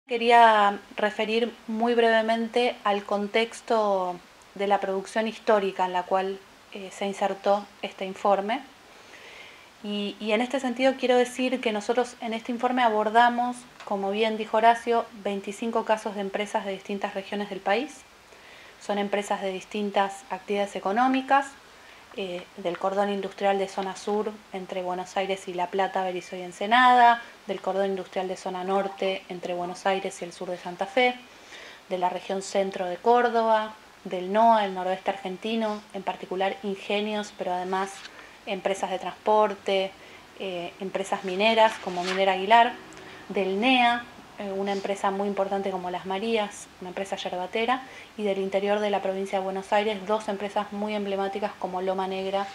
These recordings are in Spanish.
Quería referir muy brevemente al contexto de la producción histórica en la cual se insertó este informe. Y en este sentido quiero decir que nosotros en este informe abordamos, como bien dijo Horacio, 25 casos de empresas de distintas regiones del país. Son empresas de distintas actividades económicas, del cordón industrial de zona sur entre Buenos Aires y La Plata, Berisso y Ensenada, del cordón industrial de zona norte entre Buenos Aires y el sur de Santa Fe, de la región centro de Córdoba, del NOA, el noroeste argentino, en particular ingenios, pero además empresas de transporte, empresas mineras como Minera Aguilar, del NEA, una empresa muy importante como Las Marías, una empresa yerbatera, y del interior de la provincia de Buenos Aires, dos empresas muy emblemáticas como Loma Negra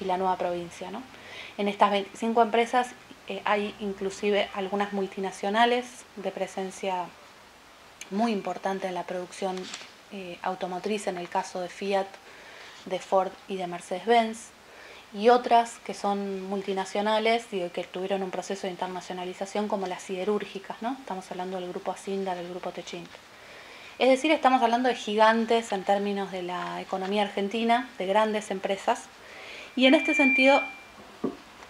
y La Nueva Provincia, ¿no? En estas 25 empresas hay inclusive algunas multinacionales de presencia muy importante en la producción automotriz, en el caso de Fiat, de Ford y de Mercedes-Benz, y otras que son multinacionales y que tuvieron un proceso de internacionalización como las siderúrgicas, ¿no? Estamos hablando del grupo Asindar, del grupo Techint. Es decir, estamos hablando de gigantes en términos de la economía argentina, de grandes empresas, y en este sentido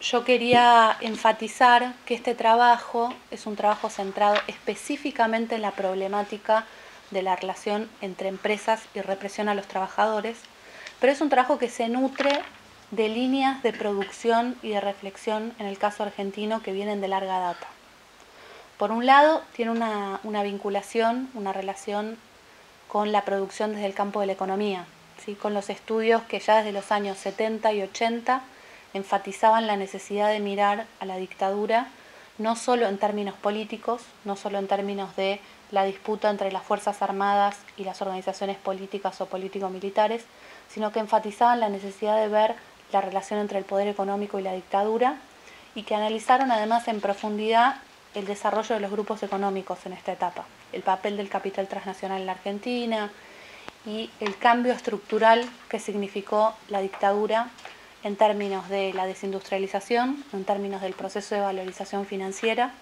yo quería enfatizar que este trabajo es un trabajo centrado específicamente en la problemática de la relación entre empresas y represión a los trabajadores, pero es un trabajo que se nutre de líneas de producción y de reflexión, en el caso argentino, que vienen de larga data. Por un lado, tiene una vinculación, una relación con la producción desde el campo de la economía, ¿sí? Con los estudios que ya desde los años 70 y 80 enfatizaban la necesidad de mirar a la dictadura no solo en términos políticos, no solo en términos de la disputa entre las Fuerzas Armadas y las organizaciones políticas o político-militares, sino que enfatizaban la necesidad de ver la relación entre el poder económico y la dictadura, y que analizaron además en profundidad el desarrollo de los grupos económicos en esta etapa, el papel del capital transnacional en la Argentina y el cambio estructural que significó la dictadura en términos de la desindustrialización, en términos del proceso de valorización financiera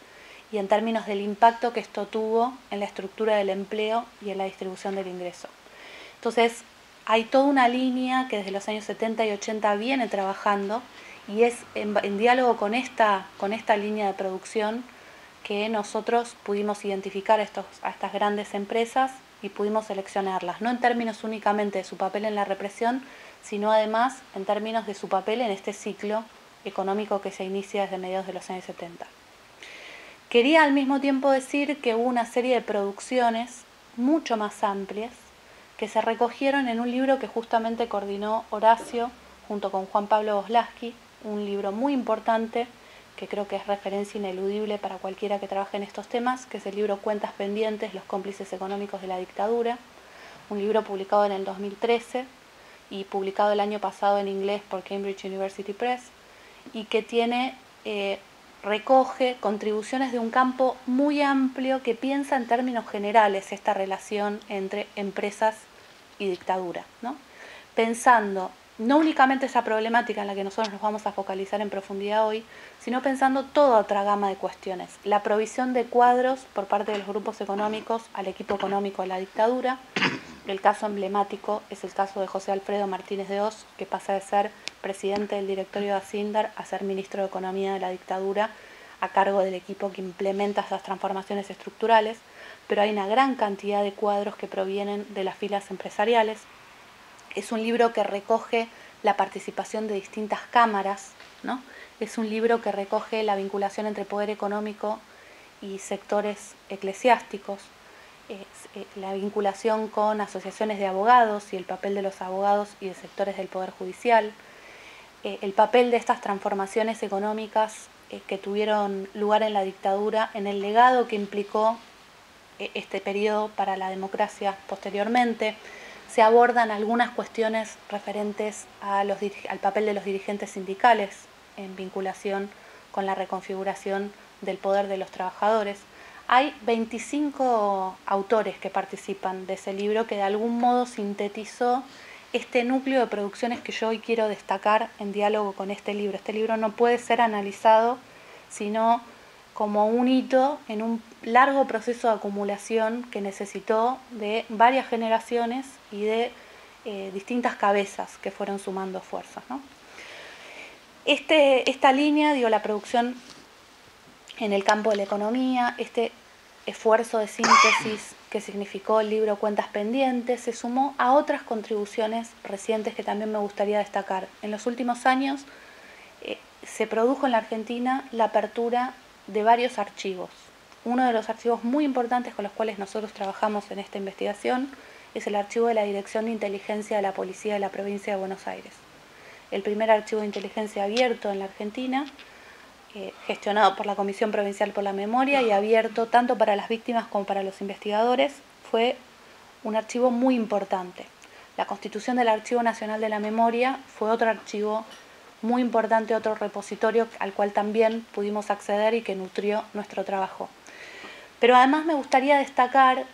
y en términos del impacto que esto tuvo en la estructura del empleo y en la distribución del ingreso. Entonces, hay toda una línea que desde los años 70 y 80 viene trabajando, y es en diálogo con esta línea de producción que nosotros pudimos identificar a estas grandes empresas y pudimos seleccionarlas, no en términos únicamente de su papel en la represión, sino además en términos de su papel en este ciclo económico que se inicia desde mediados de los años 70. Quería al mismo tiempo decir que hubo una serie de producciones mucho más amplias que se recogieron en un libro que justamente coordinó Horacio junto con Juan Pablo Boslaski, un libro muy importante que creo que es referencia ineludible para cualquiera que trabaje en estos temas, que es el libro Cuentas pendientes, los cómplices económicos de la dictadura, un libro publicado en el 2013 y publicado el año pasado en inglés por Cambridge University Press, y que recoge contribuciones de un campo muy amplio que piensa en términos generales esta relación entre empresas y dictadura, ¿no? Pensando no únicamente esa problemática en la que nosotros nos vamos a focalizar en profundidad hoy, sino pensando toda otra gama de cuestiones. La provisión de cuadros por parte de los grupos económicos al equipo económico de la dictadura. El caso emblemático es el caso de José Alfredo Martínez de Hoz, que pasa de ser presidente del directorio de Asindar a ser ministro de Economía de la dictadura, a cargo del equipo que implementa esas transformaciones estructurales, pero hay una gran cantidad de cuadros que provienen de las filas empresariales. Es un libro que recoge la participación de distintas cámaras, ¿no? Es un libro que recoge la vinculación entre poder económico y sectores eclesiásticos, la vinculación con asociaciones de abogados y el papel de los abogados y de sectores del Poder Judicial, el papel de estas transformaciones económicas que tuvieron lugar en la dictadura, en el legado que implicó este periodo para la democracia posteriormente. Se abordan algunas cuestiones referentes al papel de los dirigentes sindicales en vinculación con la reconfiguración del poder de los trabajadores. Hay 25 autores que participan de ese libro que de algún modo sintetizó este núcleo de producciones que yo hoy quiero destacar en diálogo con este libro. Este libro no puede ser analizado si no como un hito en un largo proceso de acumulación que necesitó de varias generaciones y de distintas cabezas que fueron sumando fuerzas, ¿no? Esta línea, la producción en el campo de la economía, este esfuerzo de síntesis que significó el libro Cuentas Pendientes, se sumó a otras contribuciones recientes que también me gustaría destacar. En los últimos años se produjo en la Argentina la apertura de varios archivos. Uno de los archivos muy importantes con los cuales nosotros trabajamos en esta investigación es el archivo de la Dirección de Inteligencia de la Policía de la Provincia de Buenos Aires. El primer archivo de inteligencia abierto en la Argentina, gestionado por la Comisión Provincial por la Memoria y abierto tanto para las víctimas como para los investigadores, fue un archivo muy importante. La constitución del Archivo Nacional de la Memoria fue otro archivo muy importante, otro repositorio al cual también pudimos acceder y que nutrió nuestro trabajo. Pero además me gustaría destacar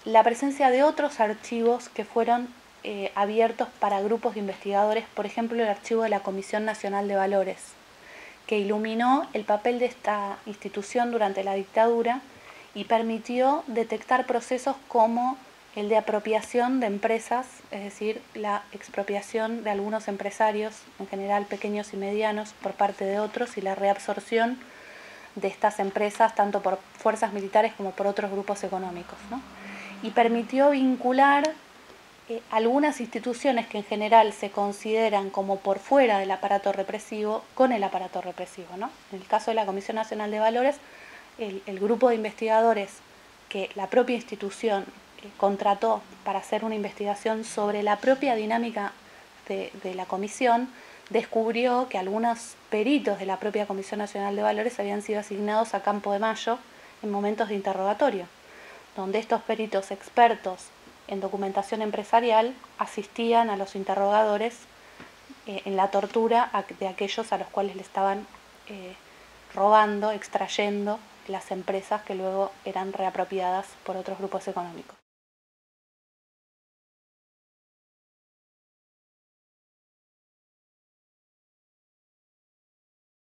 la presencia de otros archivos que fueron abiertos para grupos de investigadores, por ejemplo el archivo de la Comisión Nacional de Valores, que iluminó el papel de esta institución durante la dictadura y permitió detectar procesos como el de apropiación de empresas, es decir, la expropiación de algunos empresarios, en general pequeños y medianos, por parte de otros, y la reabsorción de estas empresas tanto por fuerzas militares como por otros grupos económicos, ¿no? Y permitió vincular algunas instituciones que en general se consideran como por fuera del aparato represivo con el aparato represivo, ¿no? En el caso de la Comisión Nacional de Valores, el grupo de investigadores que la propia institución contrató para hacer una investigación sobre la propia dinámica de la comisión, descubrió que algunos peritos de la propia Comisión Nacional de Valores habían sido asignados a Campo de Mayo en momentos de interrogatorio, donde estos peritos expertos en documentación empresarial asistían a los interrogadores en la tortura de aquellos a los cuales le estaban robando, extrayendo las empresas que luego eran reapropiadas por otros grupos económicos.